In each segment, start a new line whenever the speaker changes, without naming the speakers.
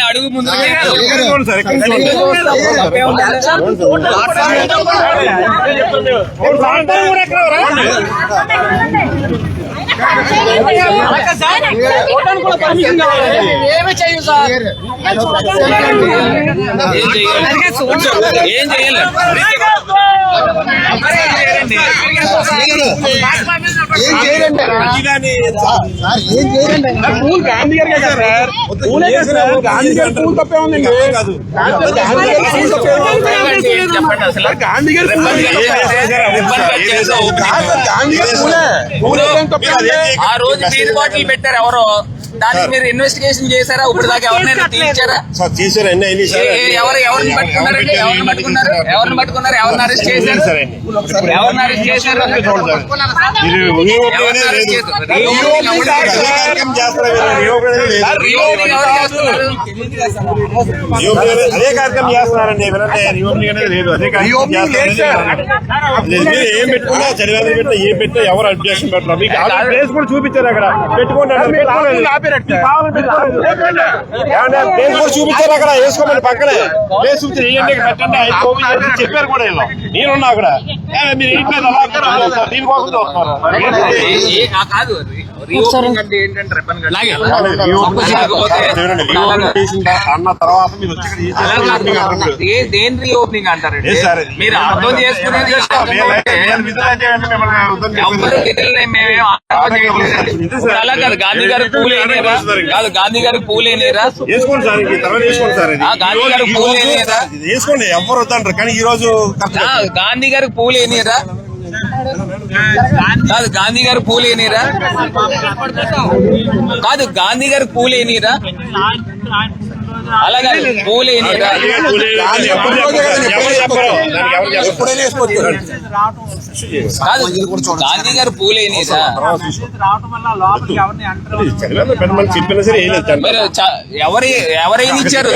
అడుగు ముందు
ఏమి చేయు సార్,
ఏం చేయాలి
గాంధీ గారు పూలు తప్పే ఉందండి. గాంధీ గారు
ఆ రోజు బీర్ బాటిల్ పెట్టారు ఎవరో, దానికి మీరు ఇన్వెస్టిగేషన్ చేశారా? ఇప్పుడు దాకా ఎవరినైనా తీర్చారా? ఎవరిని పట్టుకున్నారండి? ఎవరిని పట్టుకున్నారు? ఎవరిని అరెస్ట్ చేశారు? ఎవరిని అరెస్ట్ చేశారు?
అదే కార్యక్రమం చేస్తున్నారండి. ఏం పెట్టుకున్నా చదివేది పెట్టినా ఏం పెట్టినా ఎవరు అబ్జెక్షన్ పెట్టారు. మీకు ప్లేస్ కూడా చూపించారు అక్కడ పెట్టుకుంటారు, చూపించారు అక్కడ వేసుకోమని పక్కనే ప్లేస్ చూపించారు. వేయండి పెట్టండి చెప్పారు కూడా. నేనున్నా అక్కడ మీరు దీనికోసం చూస్తున్నారు. అన్న తర్వాత మీరు
దేని రీఓపెనింగ్ అంటారండి? మీరు అర్థం చేసుకునేది అలా కాదు. గాంధీ గారు పూలేనేరా? కాదు, గాంధీ గారు పూలేనేరా?
వేసుకోండి సార్, వేసుకోండి సార్.
గాంధీ గారు పూలేనేరా?
వేసుకోండి, ఎవరు వద్దంటారు. కానీ ఈ రోజు
గాంధీ గారు పూలేనేరా? కాదు, గాంధీ గారు పూలేనిరా? కాదు, గాంధీ గారు పూలేనిరా? అలాగే పూలేనిరా? కాదు, గాంధీ గారు పూలేనిరా? ఎవరైనా ఇచ్చారు?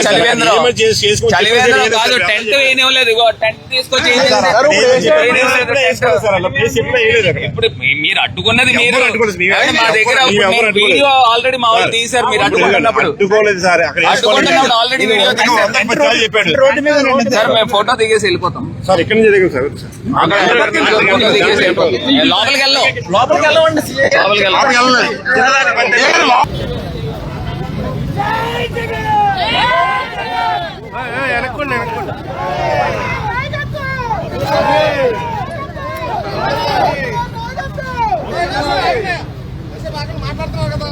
చలివేంద్రం కాదు, టెంట్ వేయనివ్వలేదు. టెంట్ తీసుకొచ్చి ఇప్పుడు మీరు అడ్డుకున్నది మీరు. మా దగ్గర వీడియో ఆల్రెడీ మా వాళ్ళు తీశారు. మీరు అడ్డుకుంటున్నప్పుడు ఆల్రెడీ వీడియో తీశారు సార్. మేము ఫోటో దిగేసి వెళ్ళిపోతాం
సార్. ఇక్కడ నుంచి దిగాం సార్.
ఫోటో దిగేసి వెళ్ళిపోతాం. లోపలికి వెళ్ళండి.
మాట్లాడుతున్నావు కదా,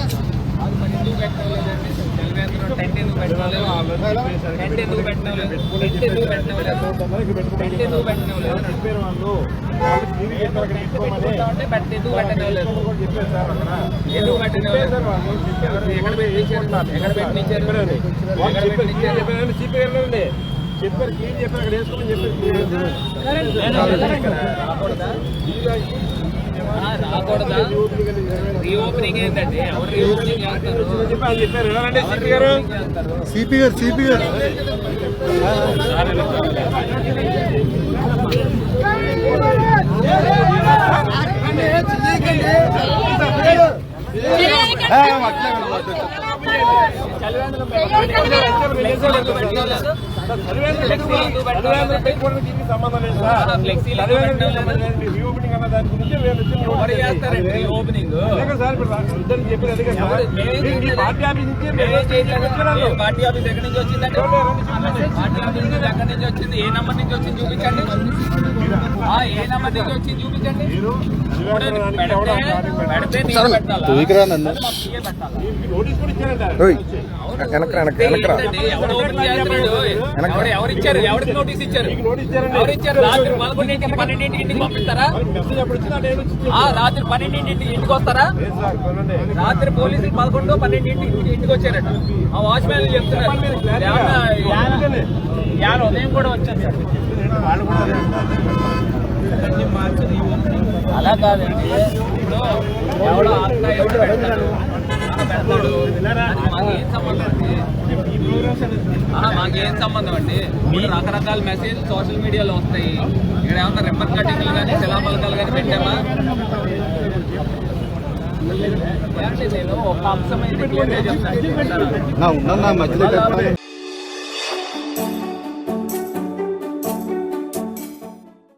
టెంట్ ఎందుకు పెట్టలేదు? టెంట్ ఎందుకు పెట్టలేదు? చెప్పారు, క్లీన్ చెప్పారు, అక్కడ వేసుకోమని రాకూడదా? రీఓపెనింగ్ ఏంటంటే ఎవరు రీఓపెనింగ్ చేస్తారు? చెప్పారు సిపి గారు. సంబంధం లేదు సార్. రీఓపెనింగ్ అన్న దాని గురించి ఎవరు చేస్తారండి? రీఓపెనింగ్ పార్టీ ఆఫీస్ నుంచి పార్టీ ఆఫీస్ ఎక్కడి నుంచి వచ్చిందండి? పార్టీ ఆఫీస్ నుంచి ఎక్కడి నుంచి వచ్చింది? ఏ నెంబర్ నుంచి వచ్చింది చూపించండి. ఏ నెంబర్ నుంచి వచ్చింది చూపించండి. పెడితే నేను పెట్టాలా? నోటీస్ కూడా ఇచ్చారంట. ఎవరు ఇచ్చారు? ఎవరికి నోటీస్ ఇచ్చారు? ఎవరు ఇచ్చారు? రాత్రి 11ంటికి 12ంటికి ఇంటికి పంపిస్తారా? రాత్రి 12ంటికి ఇంటికి వస్తారా? రాత్రి పోలీసులు 11, 12ంటికి ఇంటికి వచ్చారట. ఆ వాచ్మ్యాన్ చెప్తున్నారు. ఉదయం కూడా వచ్చారు సార్. అలా కాదండి. ఇప్పుడు ఎవడో అక్క ఎవడు పెడతారు? ఎవడో పెడతాడు. దానికి మాకేం సంబంధం అండి? మాకేం సంబంధం అండి? ఇప్పుడు రకరకాల మెసేజ్ సోషల్ మీడియాలో వస్తాయి. ఇక్కడ ఏమన్నా రిబ్బన్ కటింగ్లు కానీ శిలాఫలకాలు కానీ పెట్టామా? ఏంటి నేను ఒక అంశం అయితే క్లియర్ చేస్తాను.